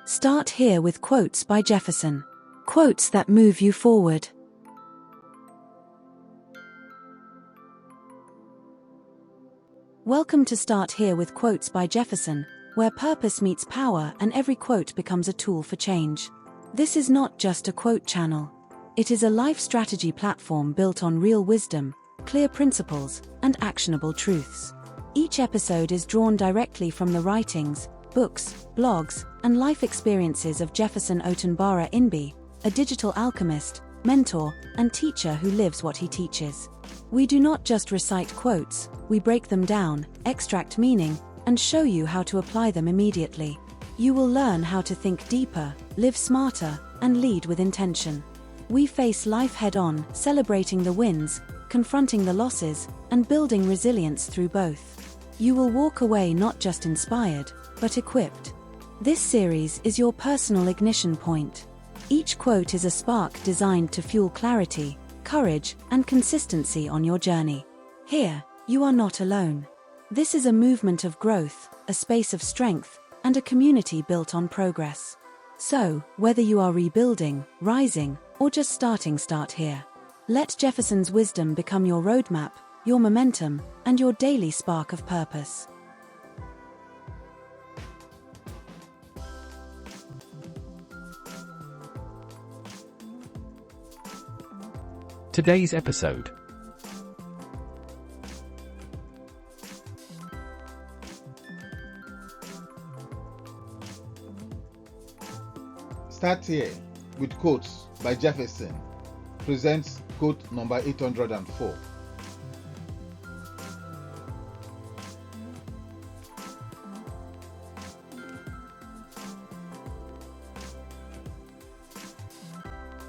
Start here with quotes by Jefferson. Quotes that move you forward. Welcome to Start Here with Quotes by Jefferson, where purpose meets power and every quote becomes a tool for change. This is not just a quote channel. It is a life strategy platform built on real wisdom, clear principles, and actionable truths. Each episode is drawn directly from the writings, books, blogs, and life experiences of Jefferson Otonbara Imgbi, a digital alchemist, mentor, and teacher who lives what he teaches. We do not just recite quotes, we break them down, extract meaning, and show you how to apply them immediately. You will learn how to think deeper, live smarter, and lead with intention. We face life head-on, celebrating the wins, confronting the losses, and building resilience through both. You will walk away not just inspired, but equipped. This series is your personal ignition point. Each quote is a spark designed to fuel clarity, courage, and consistency on your journey. Here, you are not alone. This is a movement of growth, a space of strength, and a community built on progress. So, whether you are rebuilding, rising, or just starting, start here. Let Jefferson's wisdom become your roadmap, your momentum, and your daily spark of purpose. Today's episode. Start Here with Quotes by Jefferson presents quote number 804.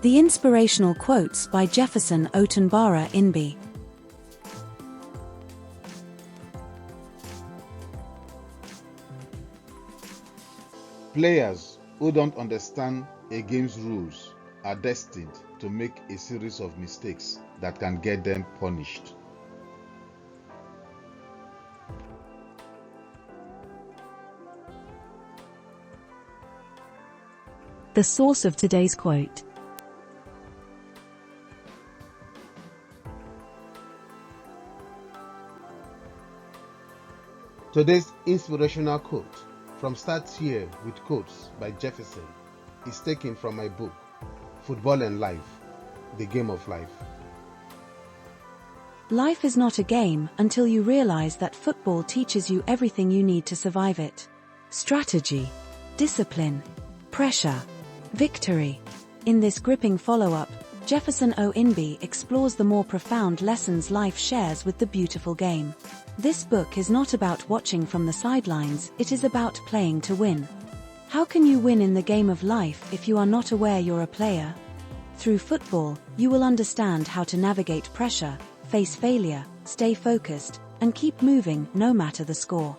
The Inspirational Quotes by Jefferson Otonbara Imgbi. Players who don't understand a game's rules are destined to make a series of mistakes that can get them punished. The source of today's quote. Today's inspirational quote from Start Here with Quotes by Jefferson is taken from my book, Football and Life, The Game of Life. Life is not a game until you realize that football teaches you everything you need to survive it. Strategy, discipline, pressure, victory. In this gripping follow-up, Jefferson O. Imgbi explores the more profound lessons life shares with the beautiful game. This book is not about watching from the sidelines, it is about playing to win. How can you win in the game of life if you are not aware you're a player? Through football, you will understand how to navigate pressure, face failure, stay focused, and keep moving no matter the score.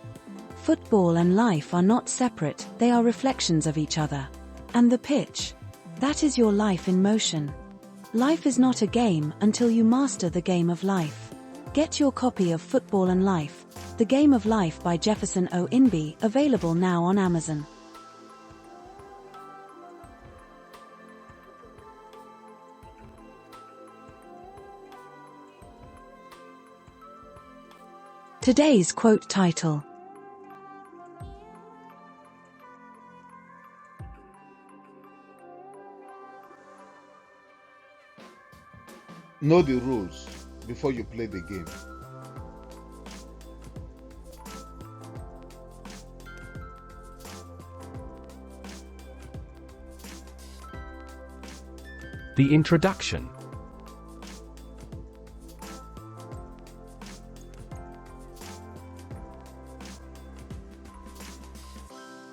Football and life are not separate, they are reflections of each other. And the pitch? That is your life in motion. Life is not a game until you master the game of life. Get your copy of Football and Life, The Game of Life by Jefferson O. Imgbi, available now on Amazon. Today's quote title. Know the rules before you play the game. The introduction.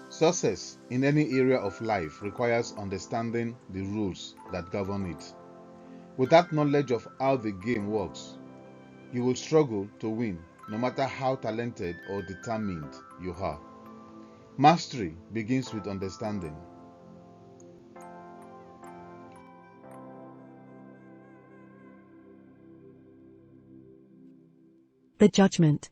Success in any area of life requires understanding the rules that govern it. Without knowledge of how the game works, you will struggle to win no matter how talented or determined you are. Mastery begins with understanding. The Judgement.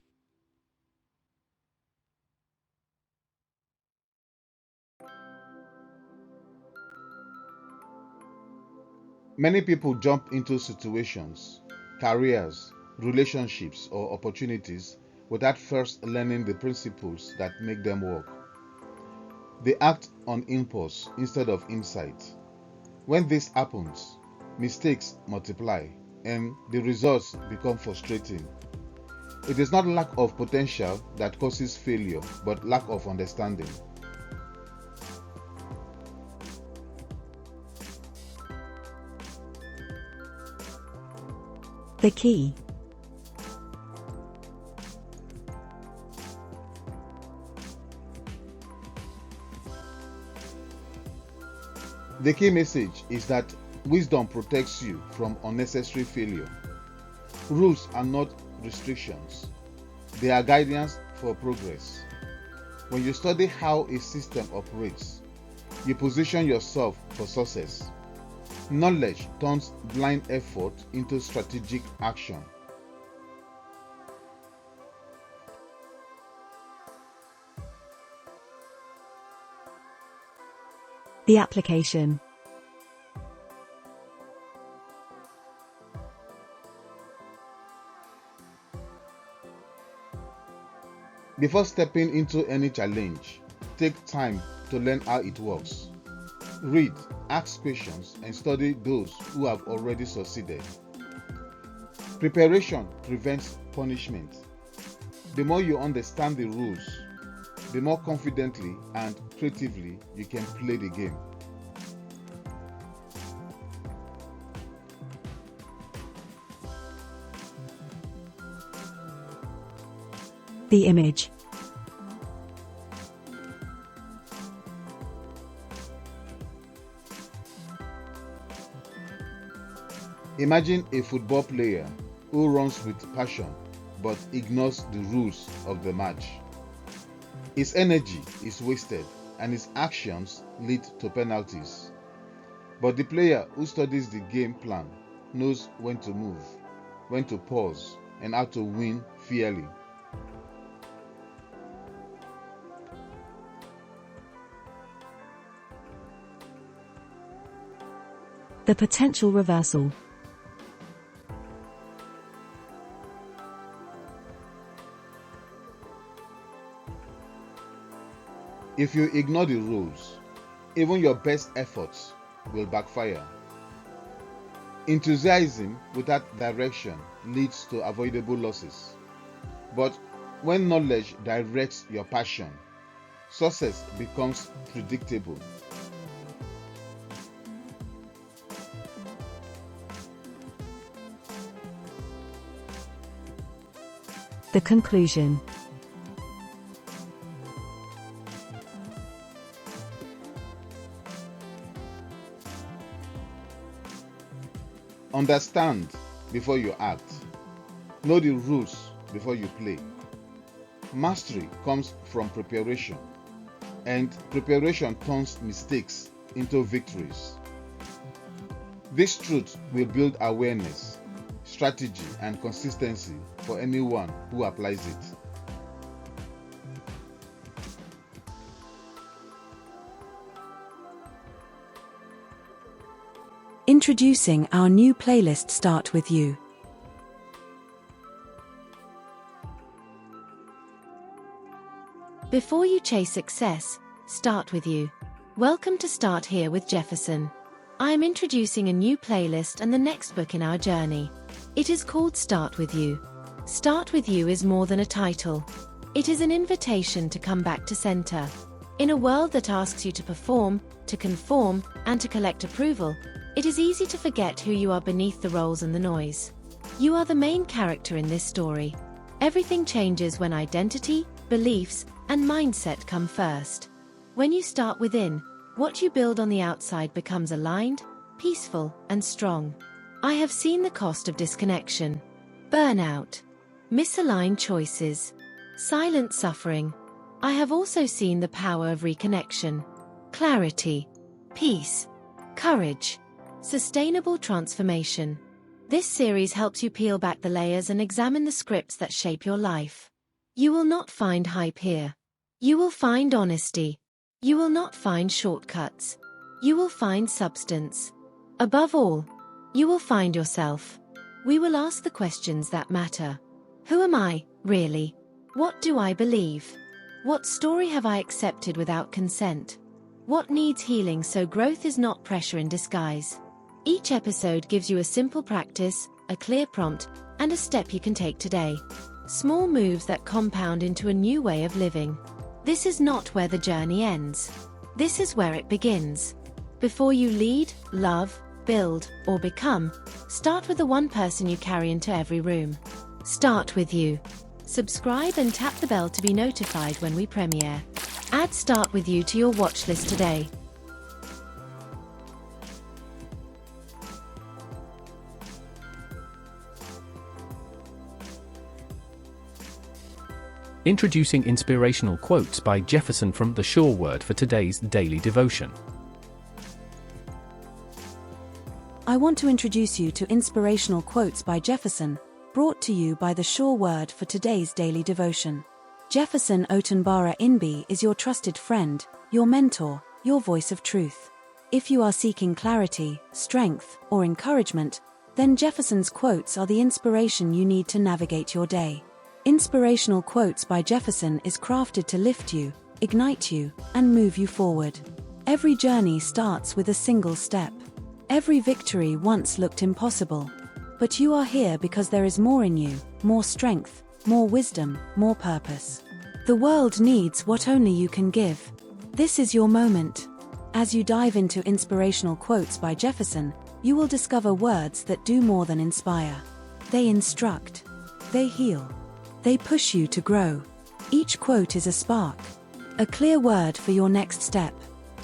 Many people jump into situations, careers, relationships, or opportunities without first learning the principles that make them work. They act on impulse instead of insight. When this happens, mistakes multiply and the results become frustrating. It is not lack of potential that causes failure, but lack of understanding. The key. The key message is that wisdom protects you from unnecessary failure. Rules are not restrictions, they are guidance for progress. When you study how a system operates, you position yourself for success. Knowledge turns blind effort into strategic action. The application. Before stepping into any challenge, take time to learn how it works. Read, ask questions, and study those who have already succeeded. Preparation prevents punishment. The more you understand the rules, the more confidently and creatively you can play the game. The image. Imagine a football player who runs with passion but ignores the rules of the match. His energy is wasted and his actions lead to penalties. But the player who studies the game plan knows when to move, when to pause, and how to win fairly. The potential reversal. If you ignore the rules, even your best efforts will backfire. Enthusiasm without direction leads to avoidable losses. But when knowledge directs your passion, success becomes predictable. The conclusion. Understand before you act. Know the rules before you play. Mastery comes from preparation, and preparation turns mistakes into victories. This truth will build awareness, strategy, and consistency for anyone who applies it. Introducing our new playlist Start With You. Before you chase success, start with you. Welcome to Start Here with Jefferson. I am introducing a new playlist and the next book in our journey. It is called Start With You. Start With You is more than a title. It is an invitation to come back to center. In a world that asks you to perform, to conform, and to collect approval, it is easy to forget who you are beneath the roles and the noise. You are the main character in this story. Everything changes when identity, beliefs, and mindset come first. When you start within, what you build on the outside becomes aligned, peaceful, and strong. I have seen the cost of disconnection, burnout, misaligned choices, silent suffering. I have also seen the power of reconnection, clarity, peace, courage, sustainable transformation. This series helps you peel back the layers and examine the scripts that shape your life. You will not find hype here. You will find honesty. You will not find shortcuts. You will find substance. Above all, You will find yourself. We will ask the questions that matter. Who am I, really? What do I believe? What story have I accepted without consent? What needs healing so growth is not pressure in disguise? Each episode gives you a simple practice, a clear prompt, and a step you can take today. Small moves that compound into a new way of living. This is not where the journey ends. This is where it begins. Before you lead, love, build, or become, start with the one person you carry into every room. Start with you. Subscribe and tap the bell to be notified when we premiere. Add Start With You to your watch list today. Introducing inspirational quotes by Jefferson from the Sure Word for today's daily devotion. I want to introduce you to Inspirational Quotes by Jefferson, brought to you by the Sure Word for today's daily devotion. Jefferson Otonbara Imgbi is your trusted friend, your mentor, your voice of truth. If you are seeking clarity, strength, or encouragement, then Jefferson's quotes are the inspiration you need to navigate your day. Inspirational Quotes by Jefferson is crafted to lift you, ignite you, and move you forward. Every journey starts with a single step. Every victory once looked impossible. But you are here because there is more in you, more strength, more wisdom, more purpose. The world needs what only you can give. This is your moment. As you dive into Inspirational Quotes by Jefferson, you will discover words that do more than inspire. They instruct. They heal. They push you to grow. Each quote is a spark. A clear word for your next step.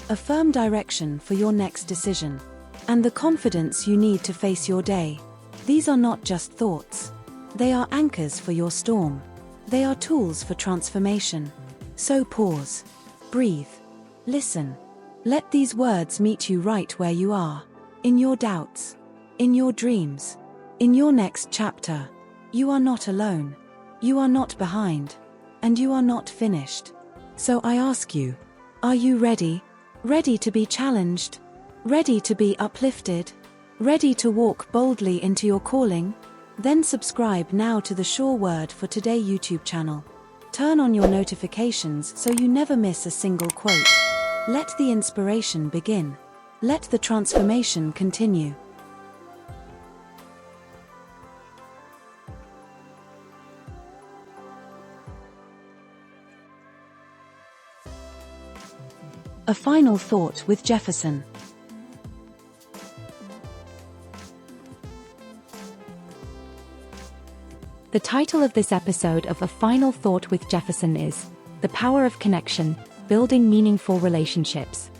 A firm direction for your next decision. And the confidence you need to face your day. These are not just thoughts. They are anchors for your storm. They are tools for transformation. So pause. Breathe. Listen. Let these words meet you right where you are. In your doubts. In your dreams. In your next chapter. You are not alone. You are not behind. And you are not finished. So I ask you, are you ready? Ready to be challenged? Ready to be uplifted? Ready to walk boldly into your calling? Then subscribe now to the Sure Word for Today YouTube channel. Turn on your notifications so you never miss a single quote. Let the inspiration begin. Let the transformation continue. A final thought with Jefferson. The title of this episode of A Final Thought with Jefferson is The Power of Connection, Building Meaningful Relationships.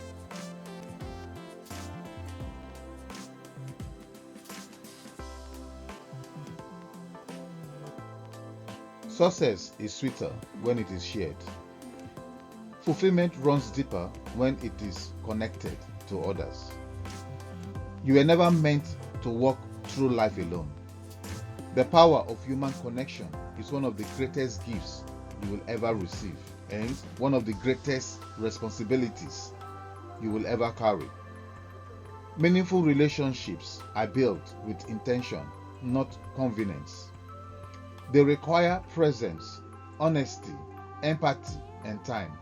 Success is sweeter when it is shared. Fulfillment runs deeper when it is connected to others. You were never meant to walk through life alone. The power of human connection is one of the greatest gifts you will ever receive and one of the greatest responsibilities you will ever carry. Meaningful relationships are built with intention, not convenience. They require presence, honesty, empathy, and time.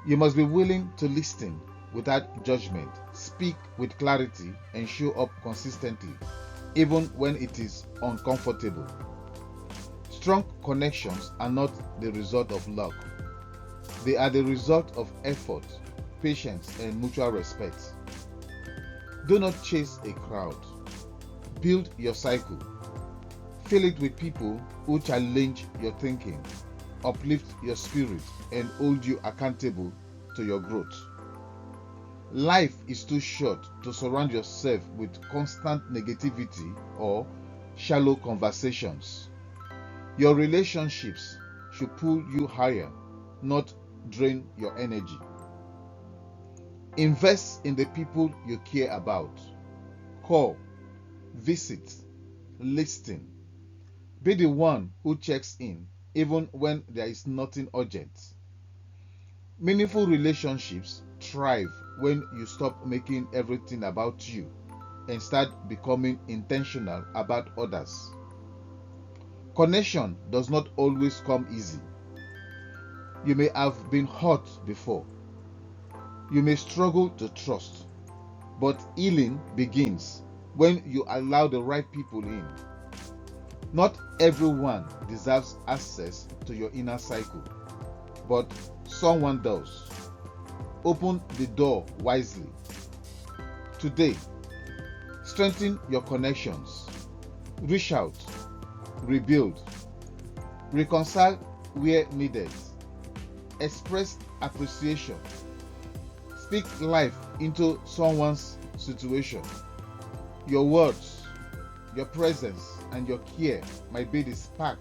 You must be willing to listen without judgment, speak with clarity, and show up consistently, even when it is uncomfortable. Strong connections are not the result of luck. They are the result of effort, patience, and mutual respect. Do not chase a crowd. Build your cycle. Fill it with people who challenge your thinking, uplift your spirit, and hold you accountable to your growth. Life is too short to surround yourself with constant negativity or shallow conversations. Your relationships should pull you higher, not drain your energy. Invest in the people you care about. Call, visit, listen. Be the one who checks in, even when there is nothing urgent. Meaningful relationships thrive when you stop making everything about you and start becoming intentional about others. Connection does not always come easy. You may have been hurt before. You may struggle to trust, but healing begins when you allow the right people in. Not everyone deserves access to your inner cycle, but someone does. Open the door wisely. Today, strengthen your connections. Reach out, rebuild, reconcile where needed, express appreciation, speak life into someone's situation. Your words, your presence, and your care might be the spark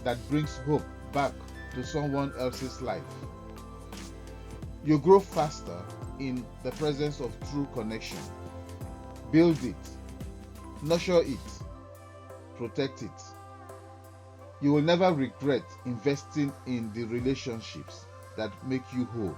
that brings hope back to someone else's life. You grow faster in the presence of true connection. Build it, nurture it, protect it. You will never regret investing in the relationships that make you whole.